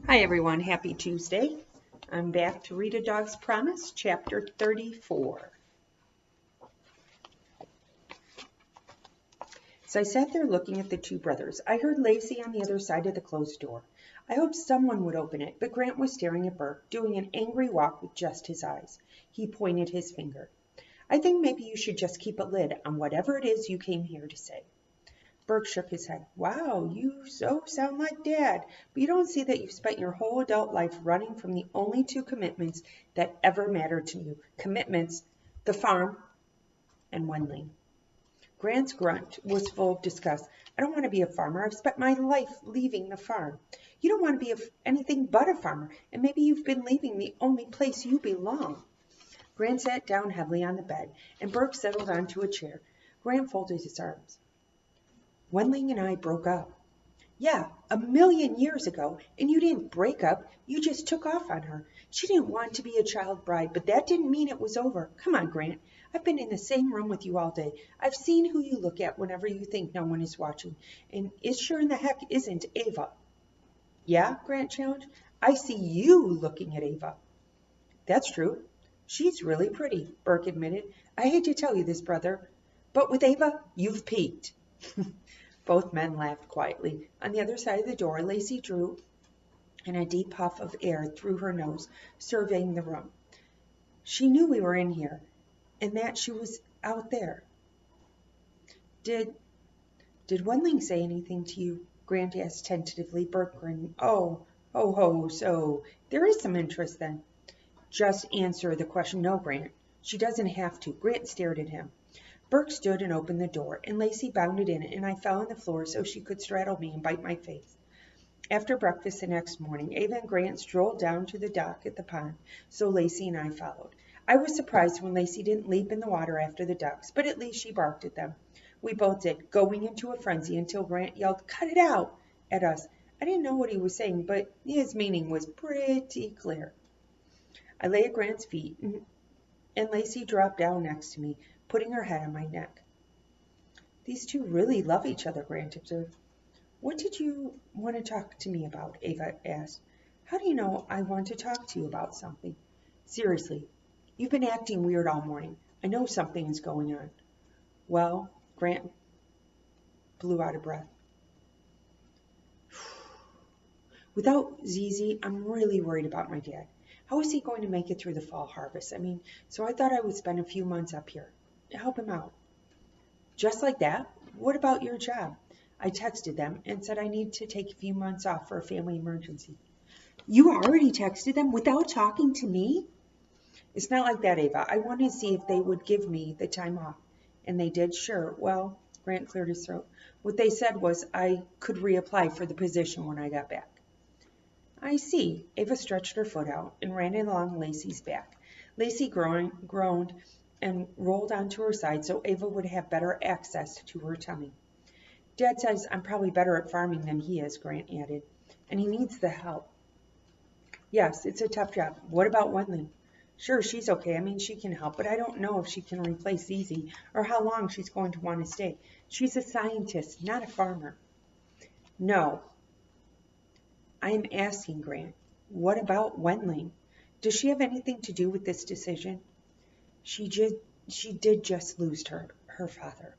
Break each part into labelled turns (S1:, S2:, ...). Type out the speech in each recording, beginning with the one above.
S1: Hi everyone, happy Tuesday. I'm back to read A Dog's Promise, chapter 34. So I sat there looking at the two brothers. I heard Lacey on the other side of the closed door. I hoped someone would open it, but Grant was staring at Burke, doing an angry walk with just his eyes. He pointed his finger. I think maybe you should just keep a lid on whatever it is you came here to say. Burke shook his head. Wow, you so sound like Dad, but you don't see that you've spent your whole adult life running from the only two commitments that ever mattered to you. Commitments, the farm and Wendling. Grant's grunt was full of disgust. I don't want to be a farmer. I've spent my life leaving the farm. You don't want to be anything but a farmer, and maybe you've been leaving the only place you belong. Grant sat down heavily on the bed, and Burke settled onto a chair. Grant folded his arms. Wendling and I broke up. Yeah, 1,000,000 years ago, and you didn't break up, you just took off on her. She didn't want to be a child bride, but that didn't mean it was over. Come on, Grant. I've been in the same room with you all day. I've seen who you look at whenever you think no one is watching, and it sure in the heck isn't Ava. Yeah, Grant challenged. I see you looking at Ava. That's true. She's really pretty, Burke admitted. I hate to tell you this, brother, but with Ava, you've peaked. Both men laughed quietly. On the other side of the door, Lacey drew in a deep puff of air through her nose, surveying the room. She knew we were in here, and that she was out there. Did Wendling say anything to you? Grant asked tentatively. Burke grinned. Oh, so there is some interest then. Just answer the question. No, Grant. She doesn't have to. Grant stared at him. Burke stood and opened the door, and Lacey bounded in, and I fell on the floor so she could straddle me and bite my face. After breakfast the next morning, Ava and Grant strolled down to the dock at the pond, so Lacey and I followed. I was surprised when Lacey didn't leap in the water after the ducks, but at least she barked at them. We both did, going into a frenzy until Grant yelled, "Cut it out!" at us. I didn't know what he was saying, but his meaning was pretty clear. I lay at Grant's feet, and Lacey dropped down next to me, putting her head on my neck. These two really love each other, Grant observed. What did you want to talk to me about? Ava asked. How do you know I want to talk to you about something? Seriously, you've been acting weird all morning. I know something is going on. Well, Grant blew out a breath. Without Zizi, I'm really worried about my dad. How is he going to make it through the fall harvest? So I thought I would spend a few months up here to help him out. Just like that? What about your job? I texted them and said I need to take a few months off for a family emergency. You already texted them without talking to me? It's not like that, Ava. I wanted to see if they would give me the time off. And they did, sure. Well, Grant cleared his throat. What they said was I could reapply for the position when I got back. I see. Ava stretched her foot out and ran it along Lacey's back. Lacey groaned and rolled onto her side so Ava would have better access to her tummy. Dad says I'm probably better at farming than he is, Grant added, and he needs the help. Yes, it's a tough job. What about Wendling? Sure, she's okay. She can help, but I don't know if she can replace Zizi or how long she's going to want to stay. She's a scientist, not a farmer. No. I'm asking, Grant, what about Wendling? Does she have anything to do with this decision? She did just lose her father.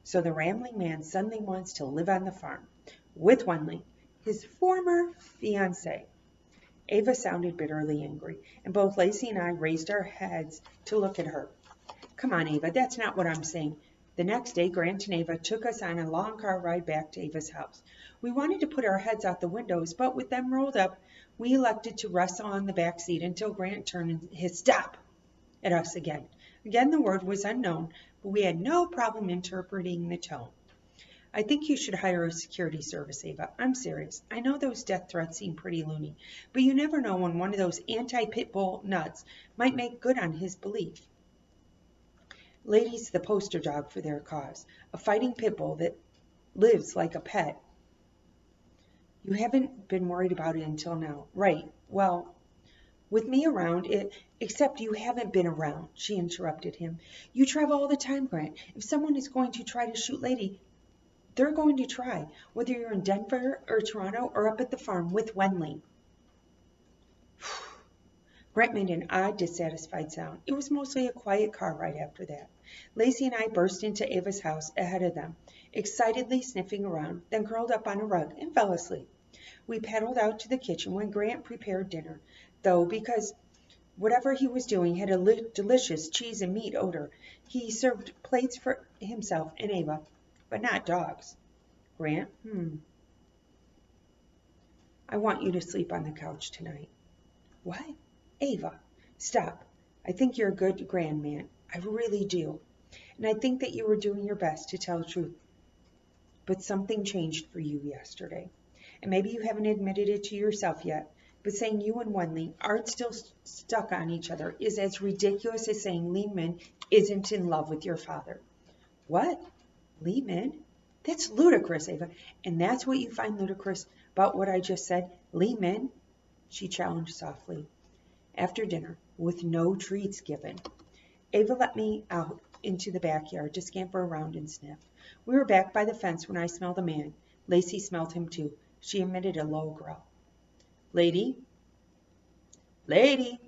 S1: So the rambling man suddenly wants to live on the farm with Wendling, his former fiancé. Ava sounded bitterly angry, and both Lacey and I raised our heads to look at her. Come on, Ava, that's not what I'm saying. The next day, Grant and Ava took us on a long car ride back to Ava's house. We wanted to put our heads out the windows, but with them rolled up, we elected to wrestle on the back seat until Grant turned and hissed, "Stop!" at us again. Again, the word was unknown, but we had no problem interpreting the tone. I think you should hire a security service, Ava. I'm serious. I know those death threats seem pretty loony, but you never know when one of those anti-pit bull nuts might make good on his belief. Lady's the poster dog for their cause, a fighting pit bull that lives like a pet. You haven't been worried about it until now. Right. Well, with me around, except you haven't been around, she interrupted him. You travel all the time, Grant. If someone is going to try to shoot Lady, They're going to try, whether you're in Denver or Toronto or up at the farm with Wenley. Grant made an odd, dissatisfied sound. It was mostly a quiet car ride after that. Lacey and I burst into Ava's house ahead of them, excitedly sniffing around, then curled up on a rug and fell asleep. We paddled out to the kitchen when Grant prepared dinner, though because whatever he was doing had a delicious cheese and meat odor, he served plates for himself and Ava, but not dogs. Grant, I want you to sleep on the couch tonight. What? Ava, stop. I think you're a good grandman. I really do. And I think that you were doing your best to tell the truth. But something changed for you yesterday. And maybe you haven't admitted it to yourself yet, but saying you and Wenley aren't still stuck on each other is as ridiculous as saying Lehman isn't in love with your father. What? Lehman? That's ludicrous, Ava. And that's what you find ludicrous about what I just said? Lehman? She challenged softly. After dinner, with no treats given, Ava let me out into the backyard to scamper around and sniff. We were back by the fence when I smelled a man. Lacey smelled him too. She emitted a low growl. Lady? Lady?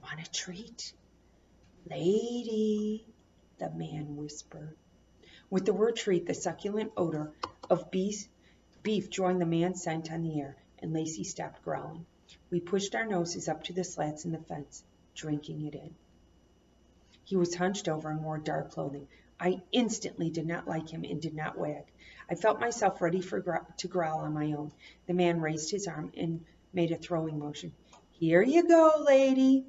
S1: Want a treat? Lady, the man whispered. With the word treat, the succulent odor of beef joined the man's scent on the air, and Lacey stopped growling. We pushed our noses up to the slats in the fence, drinking it in. He was hunched over and wore dark clothing. I instantly did not like him and did not wag. I felt myself ready to growl on my own. The man raised his arm and made a throwing motion. Here you go, lady.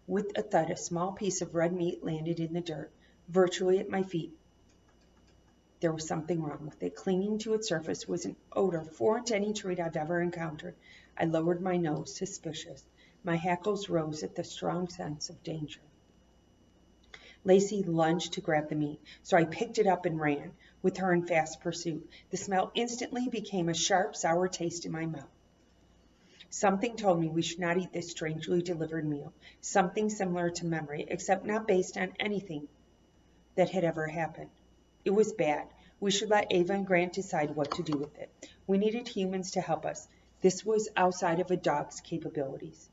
S1: With a thud, a small piece of red meat landed in the dirt, virtually at my feet. There was something wrong with it. Clinging to its surface was an odor foreign to any treat I've ever encountered. I lowered my nose, suspicious. My hackles rose at the strong sense of danger. Lacey lunged to grab the meat, so I picked it up and ran, with her in fast pursuit. The smell instantly became a sharp, sour taste in my mouth. Something told me we should not eat this strangely delivered meal, something similar to memory, except not based on anything that had ever happened. It was bad. We should let Ava and Grant decide what to do with it. We needed humans to help us. This was outside of a dog's capabilities.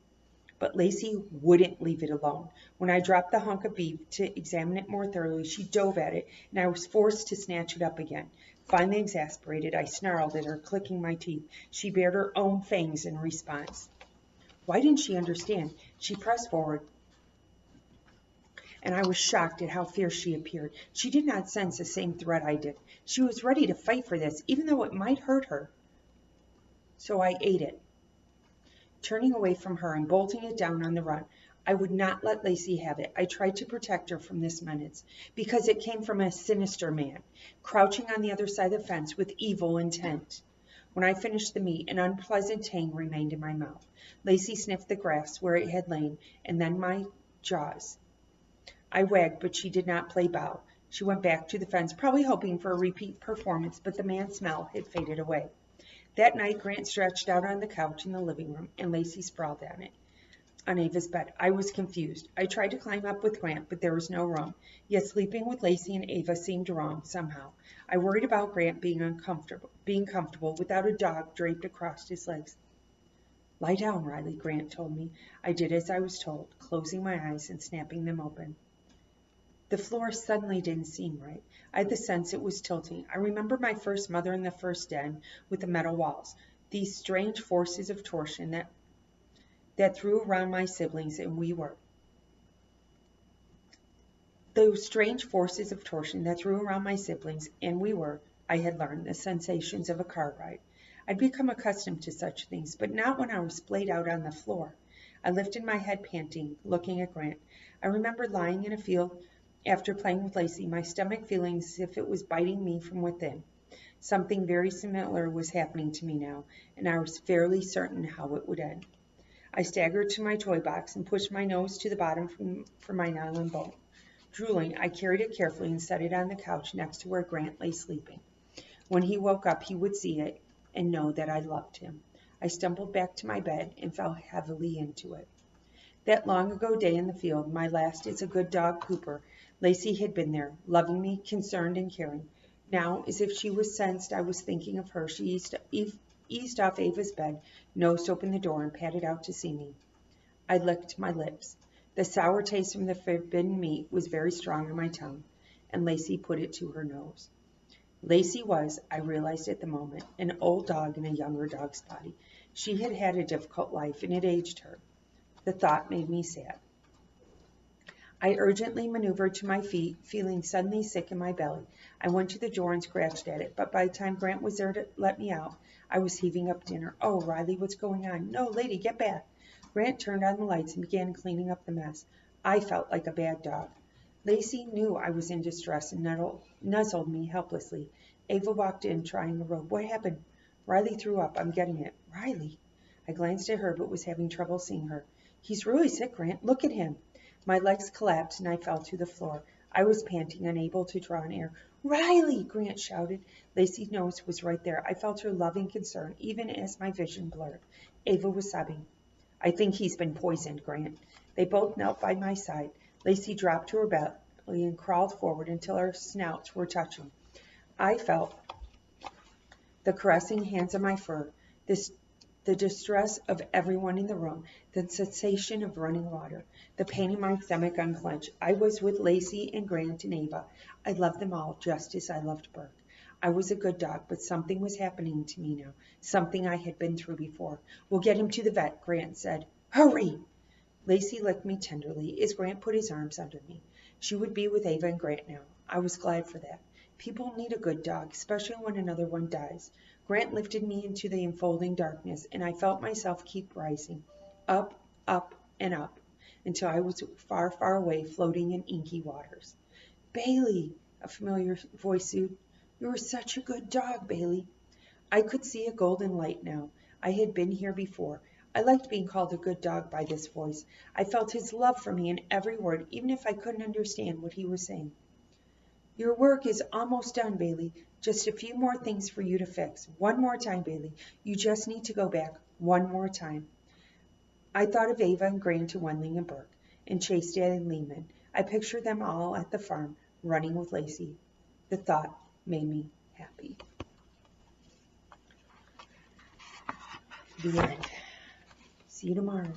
S1: But Lacey wouldn't leave it alone. When I dropped the hunk of beef to examine it more thoroughly, she dove at it, and I was forced to snatch it up again. Finally exasperated, I snarled at her, clicking my teeth. She bared her own fangs in response. Why didn't she understand? She pressed forward, and I was shocked at how fierce she appeared. She did not sense the same threat I did. She was ready to fight for this, even though it might hurt her. So I ate it, turning away from her and bolting it down on the run. I would not let Lacey have it. I tried to protect her from this menace, because it came from a sinister man, crouching on the other side of the fence with evil intent. When I finished the meat, an unpleasant tang remained in my mouth. Lacey sniffed the grass where it had lain, and then my jaws. I wagged, but she did not play bow. She went back to the fence, probably hoping for a repeat performance, but the man's smell had faded away. That night, Grant stretched out on the couch in the living room, and Lacey sprawled on Ava's bed. I was confused. I tried to climb up with Grant, but there was no room. Yet sleeping with Lacey and Ava seemed wrong somehow. I worried about Grant being comfortable without a dog draped across his legs. Lie down, Riley, Grant told me. I did as I was told, closing my eyes and snapping them open. The floor suddenly didn't seem right. I had the sense it was tilting. I remember my first mother in the first den with the metal walls. These strange forces of torsion that threw around my siblings and we were. Those strange forces of torsion that threw around my siblings and we were, I had learned, the sensations of a car ride. I'd become accustomed to such things, but not when I was splayed out on the floor. I lifted my head panting, looking at Grant. I remembered lying in a field after playing with Lacey, my stomach feeling as if it was biting me from within. Something very similar was happening to me now, and I was fairly certain how it would end. I staggered to my toy box and pushed my nose to the bottom for my nylon bowl. Drooling, I carried it carefully and set it on the couch next to where Grant lay sleeping. When he woke up, he would see it and know that I loved him. I stumbled back to my bed and fell heavily into it. That long ago day in the field, my last as a good dog pooper, Lacey had been there, loving me, concerned and caring. Now, as if she was sensed I was thinking of her, she eased off Ava's bed, nosed open the door, and padded out to see me. I licked my lips. The sour taste from the forbidden meat was very strong on my tongue, and Lacey put it to her nose. Lacey was, I realized at the moment, an old dog in a younger dog's body. She had had a difficult life, and it aged her. The thought made me sad. I urgently maneuvered to my feet, feeling suddenly sick in my belly. I went to the door and scratched at it, but by the time Grant was there to let me out, I was heaving up dinner. Oh, Riley, what's going on? No, lady, get back. Grant turned on the lights and began cleaning up the mess. I felt like a bad dog. Lacey knew I was in distress and nuzzled me helplessly. Ava walked in, trying a robe. What happened? Riley threw up. I'm getting it. Riley? I glanced at her, but was having trouble seeing her. He's really sick, Grant. Look at him. My legs collapsed and I fell to the floor. I was panting, unable to draw an air. Riley! Grant shouted. Lacey's nose was right there. I felt her loving concern, even as my vision blurred. Ava was sobbing. I think he's been poisoned, Grant. They both knelt by my side. Lacey dropped to her belly and crawled forward until our snouts were touching. I felt the caressing hands on my fur, the distress of everyone in the room, the sensation of running water, the pain in my stomach unclenched. I was with Lacey and Grant and Ava. I loved them all just as I loved Burke. I was a good dog, but something was happening to me now, something I had been through before. We'll get him to the vet, Grant said. Hurry! Lacey licked me tenderly as Grant put his arms under me. She would be with Ava and Grant now. I was glad for that. People need a good dog, especially when another one dies. Grant lifted me into the enfolding darkness, and I felt myself keep rising, up, and up, until I was far, far away, floating in inky waters. Bailey, a familiar voice soothed. You were such a good dog, Bailey. I could see a golden light now. I had been here before. I liked being called a good dog by this voice. I felt his love for me in every word, even if I couldn't understand what he was saying. Your work is almost done, Bailey. Just a few more things for you to fix. One more time, Bailey. You just need to go back one more time. I thought of Ava and Grant and Wendling and Burke, and Chase Dad and Lehman. I pictured them all at the farm, running with Lacey. The thought made me happy. The end. See you tomorrow.